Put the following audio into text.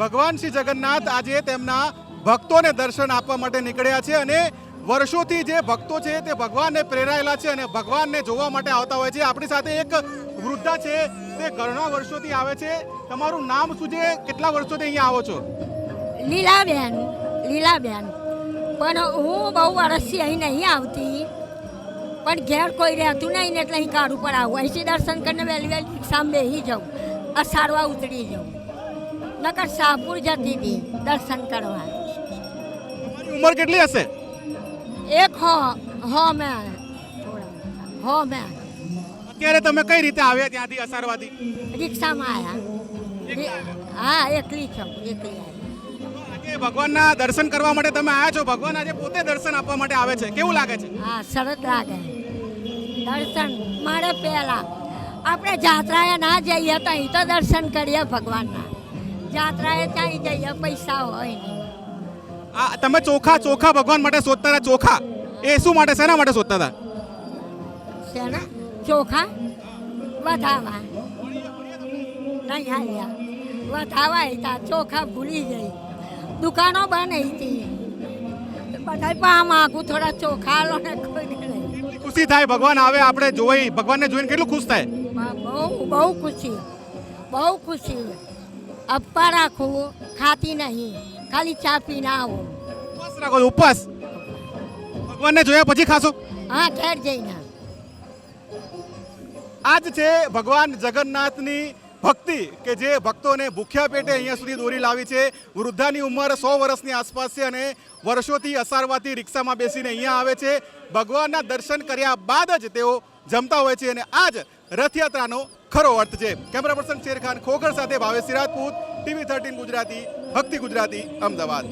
ભગવાન શ્રી જગન્નાથ આજે તેમના ભક્તોને દર્શન આપવા માટે નીકળ્યા છે અને વર્ષોથી જે ભક્તો છે તે ભગવાનને પ્રેરાયેલા છે અને ભગવાનને જોવા માટે આવતા હોય છે. આપણી સાથે એક વૃદ્ધા છે, તે ઘણા વર્ષોથી આવે છે. તમારું નામ શું છે? કેટલા વર્ષોથી અહીંયા આવો છો? લીલાબેન. પણ હું બહુ વર્ષથી અહીં નહીં આવતી, પણ ઘેર કોઈ રહેતું નહીં ને એટલે અહીં કાઢું પર આવું. અહીંથી દર્શન કરીને વહેલી રિક્ષામાં બેસી જાઉં, અસારવા ઉતરી જાઉં. નકર શાહપુર જતી હતી દર્શન કરવા. તમારી ઉંમર કેટલી હશે? એક મેં અત્યારે તમે કઈ રીતે આવ્યા ત્યાંથી અસારવાથી? રિક્ષામાં આવ્યા. હા, એકલી છું, એકલી આવી. આજે ભગવાનના દર્શન કરવા માટે તમે આવ્યા છો. ભગવાન આજે પોતે દર્શન આપવા માટે આવે છે. કેવું લાગે છે? હા, સરસ લાગે દર્શન. મારે પહેલાં આપણે જાત્રાએ ના જઈએ તો અહીં તો દર્શન કરીએ ભગવાનના. જાત્રાએ ત્યાં જઈએ પૈસા હોય નહીં. તમે ચોખા ભગવાન માટે શોધતા હતા. ચોખા એ શું માટે, શેના માટે શોધતા હતા? શેના ચોખા? વધાવા નહીં હાલ્યા. વધાવા હતા, ચોખા ભૂલી ગઈ. દુકાનો બંધ હતી. બધા પા માગું થોડા ચોખા આલો ને કોઈને નહીં. ખુશી થાય ભગવાન આવે, આપણે જોઈ ભગવાનને જોઈને કેટલું ખુશ થાય? બહુ ખુશી. અપ્પા રાખું, ખાતી નહીં, ખાલી ચા પીને આવું. ઉપવાસ રાખો છો? ઉપવાસ ભગવાનને જોયા પછી ખાશો? હા, ઘેર જઈને. આજ છે ભગવાન જગન્નાથની ભક્તિ કે જે ભક્તોને ભૂખ્યા પેટે અહીંયા સુધી દોરી લાવી છે. વૃદ્ધાની ઉંમર 100 વર્ષની આસપાસ છે અને વર્ષોથી અસારવાથી રિક્ષામાં બેસીને અહીંયા આવે છે. ભગવાનના દર્શન કર્યા બાદ જ તેઓ જમતા હોય છે અને આ જ રથયાત્રાનો ખરો અર્થ છે. કેમેરા પર્સન શેરખાન ખોખર સાથે ભાવેશ રાજપૂત, TV 13 ગુજરાતી, ભક્તિ ગુજરાતી, અમદાવાદ.